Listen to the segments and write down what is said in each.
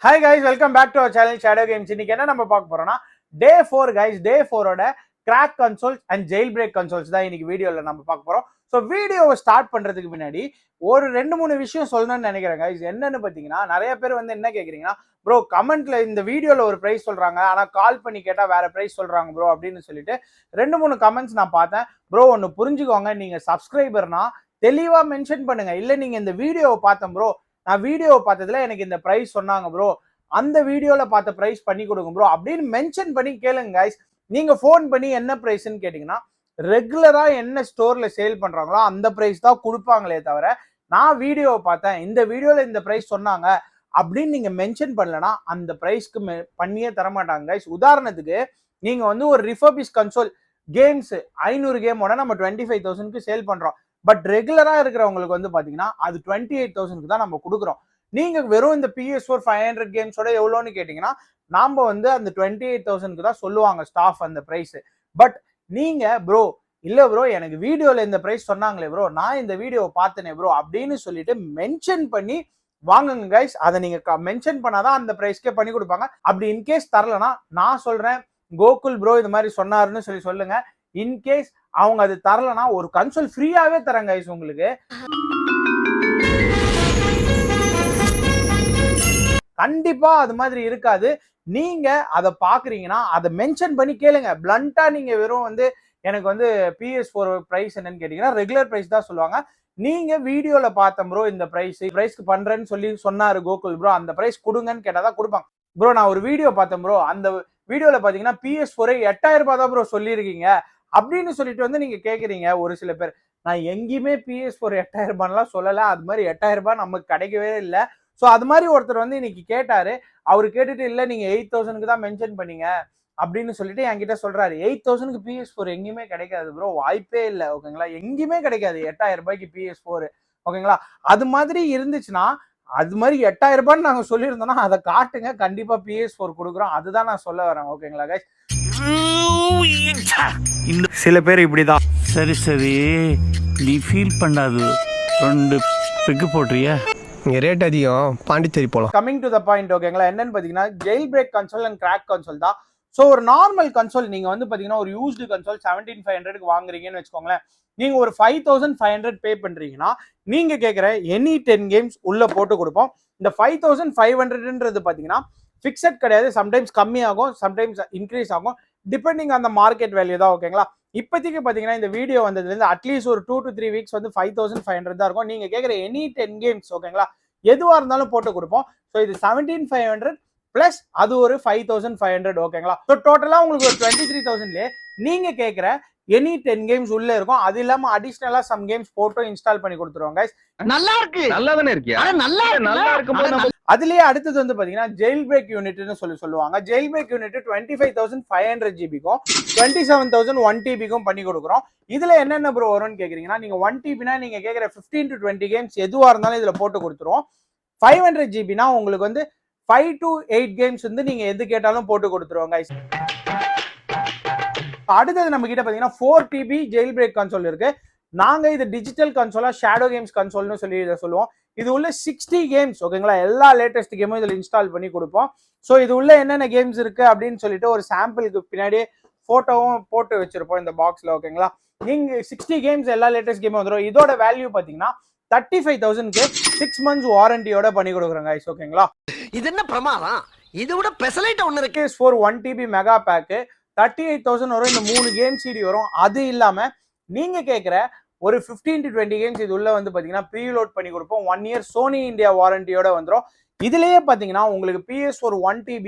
Hi guys, welcome back to our channel Shadow Games. இன்னைக்கு என்ன நம்ம பார்க்க போறோம்னா டே 4 guys, டே 4 ஓட crack consoles and jail break consoles தான் இன்னைக்கு வீடியோல நம்ம பார்க்க போறோம். ஸோ வீடியோவை ஸ்டார்ட் பண்றதுக்கு முன்னாடி ஒரு 2-3 விஷயம் சொல்லணும்னு நினைக்கிறேன் guys. என்னன்னு பார்த்தீங்கன்னா நிறைய பேர் வந்து என்ன கேட்குறீங்கன்னா ப்ரோ கமெண்ட்ல இந்த வீடியோல ஒரு பிரைஸ் சொல்றாங்க ஆனா கால் பண்ணி கேட்டா வேற பிரைஸ் சொல்றாங்க ப்ரோ அப்படின்னு சொல்லிட்டு 2-3 கமெண்ட்ஸ் நான் பார்த்தேன். ப்ரோ ஒன்னு புரிஞ்சுக்கோங்க, நீங்க சப்ஸ்கிரைபர்னா தெளிவா மென்ஷன் பண்ணுங்க. இல்ல நீங்க இந்த வீடியோவை பார்த்தேன் ப்ரோ, நான் வீடியோவை பார்த்ததுல எனக்கு இந்த பிரைஸ் சொன்னாங்க ப்ரோ, அந்த வீடியோல பார்த்த பிரைஸ் பண்ணி கொடுங்க ப்ரோ அப்படின்னு மென்ஷன் பண்ணி கேளுங்க கைஸ். நீங்க ஃபோன் பண்ணி என்ன பிரைஸ்ன்னு கேட்டீங்கன்னா ரெகுலரா என்ன ஸ்டோர்ல சேல் பண்றாங்களோ அந்த பிரைஸ் தான் கொடுப்பாங்களே தவிர நான் வீடியோவை பார்த்தேன் இந்த வீடியோல இந்த பிரைஸ் சொன்னாங்க அப்படின்னு நீங்க மென்ஷன் பண்ணலன்னா அந்த பிரைஸ்க்கு பண்ணியே தரமாட்டாங்க கைஸ். உதாரணத்துக்கு நீங்க வந்து ஒரு ரிஃபர்பிஷ் கன்சோல் கேம்ஸ் 500 கேமோட நம்ம 25,000க்கு சேல் பண்றோம். பட் ரெகுலரா இருக்கிறவங்களுக்கு வந்து பாத்தீங்கன்னா அது 28,000க்கு தான் நம்ம கொடுக்குறோம். நீங்க வெறும் இந்த PS4 500 கேம்ஸோட எவ்வளோன்னு கேட்டீங்கன்னா நாம வந்து அந்த 28,000க்கு தான் சொல்லுவாங்க ஸ்டாஃப் அந்த பிரைஸ். பட் நீங்க ப்ரோ இல்ல ப்ரோ எனக்கு வீடியோல இந்த பிரைஸ் சொன்னாங்களே ப்ரோ, நான் இந்த வீடியோவை பார்த்தனே ப்ரோ அப்படின்னு சொல்லிட்டு மென்ஷன் பண்ணி வாங்குங்க கைஸ். அதை நீங்க மென்ஷன் பண்ணாதான் அந்த பிரைஸ்க்கே பண்ணி கொடுப்பாங்க. அப்படி இன்கேஸ் தரலனா நான் சொல்றேன் கோகுல் ப்ரோ இது மாதிரி சொன்னாருன்னு சொல்லி சொல்லுங்க. இன்கேஸ் அவங்க அது தரலனா ஒரு கன்சோல் ஃப்ரீயாவே தரேன் கைஸ் உங்களுக்கு. கண்டிப்பா அது மாதிரி இருக்காது. நீங்க அதை பாக்குறீங்கன்னா அதை மென்ஷன் பண்ணி கேளுங்க. பிளண்டா நீங்க வெறும் வந்து எனக்கு வந்து PS4 பிரைஸ் என்னன்னு கேட்டீங்கன்னா ரெகுலர் பிரைஸ் தான் சொல்லுவாங்க. நீங்க வீடியோல பார்த்தேன் ப்ரோ இந்த பிரைஸ்க்கு பண்றேன்னு சொல்லி சொன்னாரு கோகுல் ப்ரோ, அந்த பிரைஸ் கொடுங்கன்னு கேட்டாதான் கொடுப்பாங்க. ப்ரோ நான் ஒரு வீடியோ பார்த்தேன் ப்ரோ, அந்த வீடியோல பாத்தீங்கன்னா PS4 8,000 ரூபாய் தான் ப்ரோ சொல்லியிருக்கீங்க அப்படின்னு சொல்லிட்டு வந்து நீங்க கேக்குறீங்க ஒரு சில பேர். நான் எங்கேயுமே PS4 8,000 ரூபாய்லாம் சொல்லல. அது மாதிரி 8,000 ரூபாய் நமக்கு கிடைக்கவே இல்லை. ஸோ அது மாதிரி ஒருத்தர் வந்து இன்னைக்கு கேட்டாரு. அவரு கேட்டுட்டு இல்லை நீங்க 8,000க்கு தான் மென்ஷன் பண்ணீங்க அப்படின்னு சொல்லிட்டு என்கிட்ட சொல்றாரு. 8,000க்கு PS4 எங்கேயுமே கிடைக்காது ப்ரோ, வாய்ப்பே இல்லை ஓகேங்களா. எங்கேயுமே கிடைக்காது 8,000 ரூபாய்க்கு PS4 ஓகேங்களா. அது மாதிரி இருந்துச்சுன்னா அது மாதிரி 8,000 ரூபான்னு நாங்க சொல்லியிருந்தோம்னா அதை காட்டுங்க, கண்டிப்பா PS4 கொடுக்குறோம். அதுதான் நான் சொல்ல வரேன் ஓகேங்களா கைஸ். சில பேர் இப்படிதான். சரி சரி நீ ஃபீல் பண்ணாது 2 பெக்கு போடுறியா? இங்க ரேட் அதிகம், பாண்டிச்சேரி போலாம். கமிங் டு த பாயிண்ட் ஓகேங்களா. என்னன்னு பாத்தீங்கன்னா jail break console and crack console தான். ஸோ ஒரு நார்மல் கன்சோல் நீங்க வந்து பாத்தீங்கன்னா ஒரு யூஸ்டு கன்சோல் 17,500க்கு வாங்குறீங்கன்னு வச்சுக்கோங்களேன். நீங்க ஒரு 5,500 பே பண்றீங்கன்னா நீங்க கேட்குற எனி 10 கேம்ஸ் உள்ள போட்டு கொடுப்போம். இந்த 5,500ன்றது பாத்தீங்கன்னா ஃபிக்ஸட் கிடையாது. சம்டைம்ஸ் கம்மியாகும், சம்டைம்ஸ் இன்க்ரீஸ் ஆகும், depending on the market value தான் ஓகேங்களா. இப்போதைக்கு பார்த்தீங்கன்னா இந்த வீடியோ வந்ததுலேருந்து அட்லீஸ்ட் ஒரு 2 to 3 வீக்ஸ் வந்து 5,500 தான் இருக்கும். நீங்கள் கேட்குற எனி 10 கேம்ஸ் ஓகேங்களா எதுவாக இருந்தாலும் போட்டு கொடுப்போம். ஸோ இது 17,500 ப்ளஸ் அது ஒரு 5,500 ஓகேங்களா. ஸோ டோட்டலாக உங்களுக்கு ஒரு 23,000லே நீங்கள் கேட்குற எனி 10 கேம்ஸ் உள்ள இருக்கும். அது இல்லாமல் அடிஷ்னலாக சம் கேம்ஸ் போட்டோ இன்ஸ்டால் பண்ணி கொடுத்துருவாங்க. நல்லா இருக்கு, நல்லா தானே இருக்கியா? நல்லா இருக்கும்போது அதுலயே அடுத்தது வந்து பாத்தீங்கன்னா ஜெயில் பிரேக் யூனிட்னு சொல்லுவாங்க. ஜெயில் பிரேக் யூனிட் 25,500 ஜிபிக்கும் 27,000 1 TBக்கும் பண்ணி கொடுக்குறோம். இதுல என்னென்ன ப்ரோ வரும்னு கேக்குறீங்கன்னா நீங்க 1 TBனா நீங்க கேக்குற 15 to 20 கேம்ஸ் எதுவா இருந்தாலும் இதுல போட்டு கொடுத்துருவோம். 500 ஜிபினா உங்களுக்கு வந்து 5 to 8 கேம்ஸ் வந்து நீங்க எது கேட்டாலும் போட்டு கொடுத்துருவோம் கைஸ். அடுத்தது நம்ம கிட்ட பாத்தீங்கன்னா 4 TB ஜெயில் பிரேக் கன்சோல் இருக்கு. நாங்க இது டிஜிட்டல் கன்சோலா ஷேடோ கேம்ஸ் கன்சோல்னு சொல்லி இதை சொல்லுவோம். இது உள்ள 60 கேம்ஸ் ஓகேங்களா, எல்லா லேட்டஸ்ட் கேமும் இதில் இன்ஸ்டால் பண்ணி கொடுப்போம். ஸோ இது உள்ள என்னென்ன கேம்ஸ் இருக்கு அப்படின்னு சொல்லிட்டு ஒரு சாம்பிளுக்கு பின்னாடி போட்டோவும் போட்டு வச்சிருப்போம் இந்த பாக்ஸ்ல ஓகேங்களா. நீங்க 60 கேம்ஸ் எல்லா லேட்டஸ்ட் கேமும் வந்துடும். இதோட வேல்யூ பாத்தீங்கன்னா 35,000க்கு 6 months வாரண்டியோட பண்ணி கொடுக்குறோங்க ஓகேங்களா. இது என்ன பிரமாதம், இது விட பெசலைட் ஒன்னு இருக்கு. PS4 1 TB மெகா பேக்கு 38,000 வரும். இந்த 3 கேம் சிடி வரும். அது இல்லாம நீங்க கேட்குற ஒரு 15 to 20 கேம்ஸ் இது உள்ள வந்து பாத்தீங்கன்னா ப்ரீலோட் பண்ணி கொடுப்போம். 1 year சோனி இந்தியா வாரண்டியோட வந்துடும். இதுலயே பாத்தீங்கன்னா உங்களுக்கு PS4 1 TB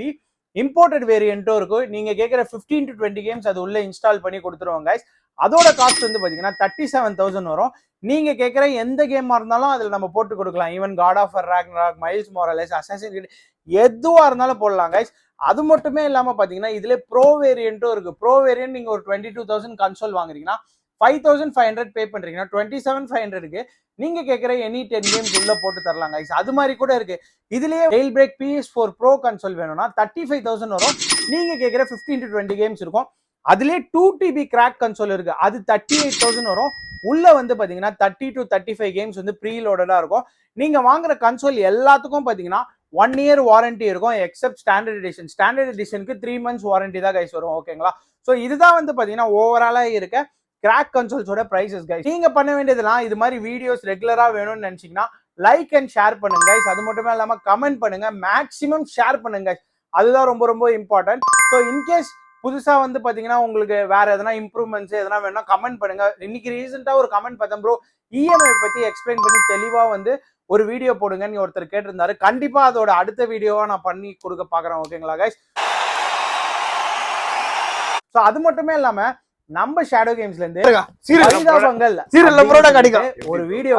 இம்போர்ட்டட் வேரியன்ட்டும் இருக்கும். நீங்க கேட்குற 15 to 20 கேம்ஸ் அது உள்ள இன்ஸ்டால் பண்ணி கொடுத்துருவோம் கைஸ். அதோட காஸ்ட் வந்து பாத்தீங்கன்னா 37,000 வரும். நீங்க கேட்குற எந்த கேமா இருந்தாலும் அதுல நம்ம போட்டு கொடுக்கலாம். Even God of War Ragnarok, Miles Morales, Assassin Creed எதுவா இருந்தாலும் போடலாம் கைஸ். அது மட்டுமே இல்லாம பாத்தீங்கன்னா இதுல ப்ரோ வேரியன்ட்டும் இருக்கு. ப்ரோ வேரியன்ட் நீங்க ஒரு 22,000 கன்சோல் வாங்குறீங்கன்னா 5,500 பே பண்றீங்கன்னா 27,500க்கு நீங்க கேட்குற எனி 10 கேம்ஸ் உள்ள போட்டு தரலாம் கைஸ். அது மாதிரி கூட இருக்கு. இதுலயே jail break PS4 bro console வேணும்னா 35,000 வரும். நீங்க கேட்குற 15 to 20 கேம்ஸ் இருக்கும். அதுலயே 2 TB கிராக் கன்சோல் இருக்கு. அது 38,000 வரும். உள்ள வந்து பாத்தீங்கன்னா 30 to 35 கேம்ஸ் வந்து ப்ரீலோடடா இருக்கும். நீங்க வாங்குற கன்சோல் எல்லாத்துக்கும் பாத்தீங்கன்னா 1 year வாரண்டி இருக்கும் எக்ஸப்ட் ஸ்டாண்டர்ட் எடிஷன். ஸ்டாண்டர்ட் எடிஷனுக்கு 3 months வாரண்டி தான் கைஸ் வரும். ஓகேங்களா? ஸோ இதுதான் வந்து பாத்தீங்கன்னா ஓவராலா இருக்க கிராக் கன்சோல்ஸோட பிரைசஸ் கைஸ். நீங்க பண்ண வேண்டியதுலாம் இது மாதிரி வீடியோஸ் ரெகுலரா வேணும்னு நினைச்சீங்கன்னா லைக் அண்ட் ஷேர் பண்ணுங்க கைஸ். அது மட்டுமே இல்லாம கமெண்ட் பண்ணுங்க, மேக்ஸிமம் ஷேர் பண்ணுங்க கைஸ். அதுதான் ரொம்ப ரொம்ப இம்பார்ட்டன்ட். ஸோ இன்கேஸ் புதுசா வந்து பாத்தீங்கன்னா உங்களுக்கு வேற எதனா இம்ப்ரூவ்மெண்ட்ஸ் எதனா வேணும்னா கமெண்ட் பண்ணுங்க. இன்னைக்கு ரீசெண்டா ஒரு கமெண்ட் பார்த்தேன் ப்ரோ, இஎம்ஐ பத்தி எக்ஸ்பிளைன் பண்ணி தெளிவா வந்து ஒரு வீடியோ போடுங்கன்னு ஒருத்தர் கேட்டிருந்தாரு. கண்டிப்பா அதோட அடுத்த வீடியோவா நான் பண்ணி கொடுக்க பாக்குறேன். ஓகேங்களா கைஸ்? ஸோ அது மட்டுமே இல்லாம நம்ம ஷேடோ கேம்ஸ்ல இருந்து ஒரு வீடியோ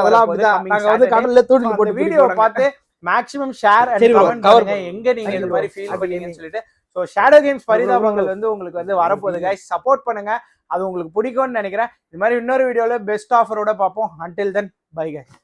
வீடியோ பார்த்து மேக்ஸிமம் ஷேர் அண்ட் கமெண்ட் பண்ணுங்க எங்க நீங்க இந்த மாதிரி ஃபீல் பண்ணீங்கன்னு சொல்லிட்டு. ஸோ ஷேடோ கேம்ஸ் பரிதாபங்கள் வந்து உங்களுக்கு வந்து வரப்போகுது கைஸ். சப்போர்ட் பண்ணுங்க, அது உங்களுக்கு பிடிக்கும்னு நினைக்கிறேன். இது மாதிரி இன்னொரு வீடியோல பெஸ்ட் ஆஃபரோட பார்ப்போம். Until then bye guys.